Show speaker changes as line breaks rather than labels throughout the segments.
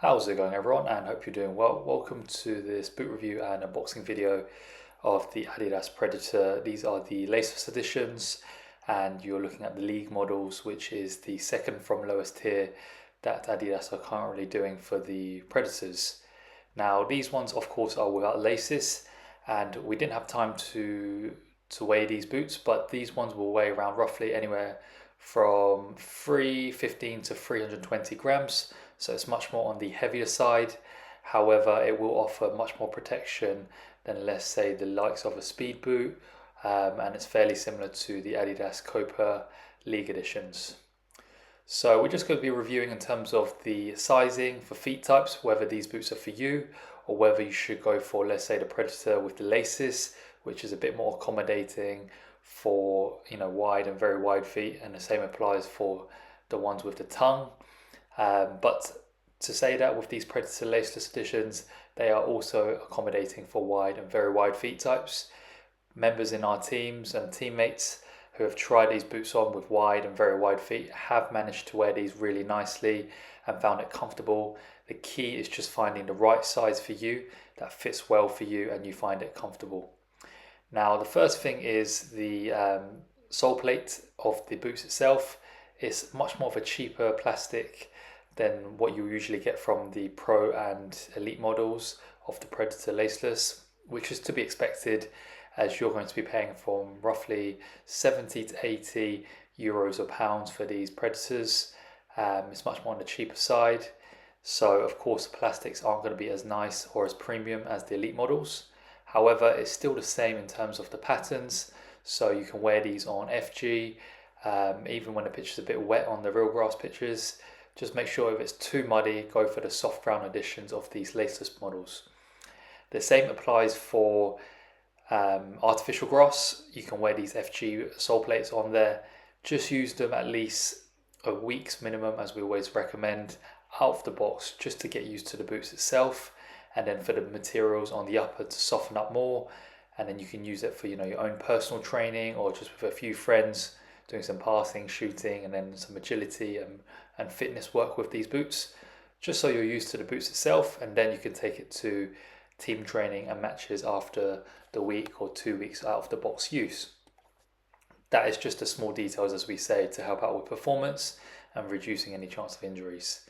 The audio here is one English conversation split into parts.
How's it going, everyone, and hope you're doing well. Welcome to this boot review and unboxing video of the Adidas Predator. These are the Laceless editions, and you're looking at the League models, which is the second from lowest tier that Adidas are currently doing for the Predators. Now, these ones, of course, are without laces, and we didn't have time to weigh these boots, but these ones will weigh around roughly anywhere from 315 to 320 grams, so it's much more on the heavier side. However, it will offer much more protection than, let's say, the likes of a speed boot, and it's fairly similar to the Adidas Copa League editions. So we're just going to be reviewing in terms of the sizing for feet types, whether these boots are for you or whether you should go for, let's say, the Predator with the laces, which is a bit more accommodating for wide and very wide feet, and the same applies for the ones with the tongue. But to say that with these Predator laceless editions, they are also accommodating for wide and very wide feet types. Members in our teams and teammates who have tried these boots on with wide and very wide feet have managed to wear these really nicely and found it comfortable. The key is just finding the right size for you that fits well for you and you find it comfortable. Now, the first thing is the Soleplate of the boots itself. It's much more of a cheaper plastic than what you usually get from the Pro and Elite models of the Predator Laceless, which is to be expected, as you're going to be paying from roughly 70 to 80 euros or pounds for these Predators. It's much more on the cheaper side. So of course the plastics aren't going to be as nice or as premium as the Elite models. However, it's still the same in terms of the patterns. So you can wear these on FG, even when the pitch is a bit wet on the real grass pitches. Just make sure if it's too muddy, go for the soft ground editions of these laceless models. The same applies for artificial grass. You can wear these FG Soleplates on there. Just use them at least a week's minimum, as we always recommend, out of the box, just to get used to the boots itself, and then for the materials on the upper to soften up more, and then you can use it for your own personal training or just with a few friends doing some passing, shooting, and then some agility and fitness work with these boots, just so you're used to the boots itself, and then you can take it to team training and matches after the week or 2 weeks out of the box use. That is just the small details, as we say, to help out with performance and reducing any chance of injuries.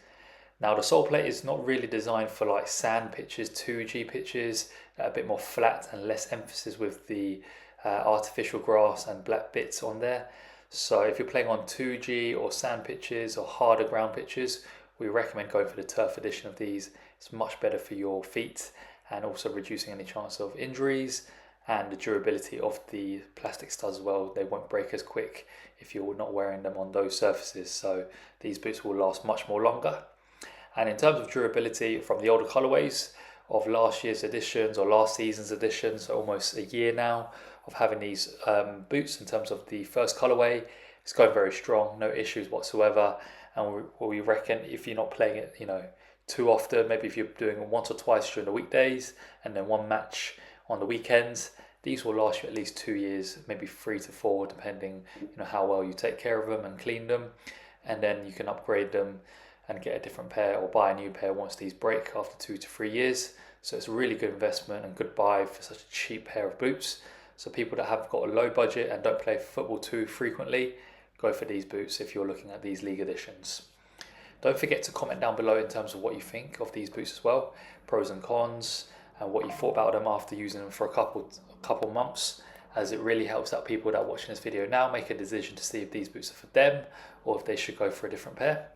Now, the Soleplate is not really designed for like sand pitches, 2G pitches that are a bit more flat and less emphasis with the artificial grass and black bits on there. So if you're playing on 2G or sand pitches or harder ground pitches, we recommend going for the turf edition of these. It's much better for your feet and also reducing any chance of injuries, and the durability of the plastic studs as well. They won't break as quick if you're not wearing them on those surfaces. So these boots will last much more longer. And in terms of durability, from the older colorways of last year's editions or last season's editions, so almost a year now of having these boots in terms of the first colorway, it's going very strong, no issues whatsoever. And we reckon if you're not playing it, too often, maybe if you're doing it once or twice during the weekdays and then one match on the weekends, these will last you at least 2 years, maybe 3 to 4, depending how well you take care of them and clean them. And then you can upgrade them and get a different pair or buy a new pair once these break after 2 to 3 years. So it's a really good investment and good buy for such a cheap pair of boots. So people that have got a low budget and don't play football too frequently, go for these boots if you're looking at these league editions. Don't forget to comment down below in terms of what you think of these boots as well, pros and cons, and what you thought about them after using them for a couple months, as it really helps out people that are watching this video now make a decision to see if these boots are for them or if they should go for a different pair.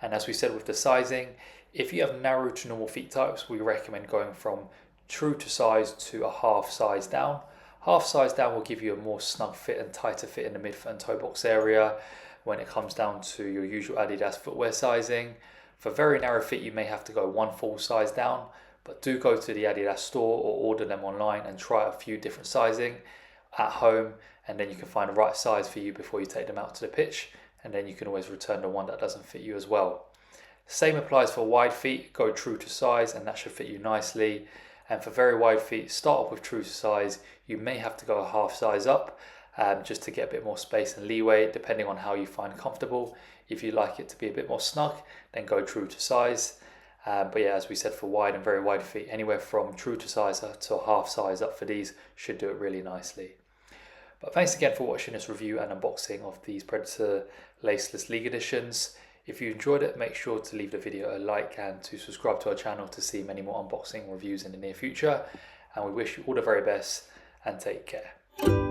And as we said with the sizing, if you have narrow to normal feet types, we recommend going from true to size to a half size down. Half size down will give you a more snug fit and tighter fit in the midfoot and toe box area when it comes down to your usual Adidas footwear sizing. For very narrow fit, you may have to go one full size down, but do go to the Adidas store or order them online and try a few different sizing at home, and then you can find the right size for you before you take them out to the pitch, and then you can always return the one that doesn't fit you as well. Same applies for wide feet. Go true to size and that should fit you nicely. And for very wide feet, start off with true to size. You may have to go a half size up just to get a bit more space and leeway depending on how you find comfortable. If you like it to be a bit more snug, then go true to size. But yeah, as we said, for wide and very wide feet, anywhere from true to size to a half size up for these should do it really nicely. But thanks again for watching this review and unboxing of these Predator Laceless League Editions. If you enjoyed it, make sure to leave the video a like and to subscribe to our channel to see many more unboxing reviews in the near future. And we wish you all the very best and take care.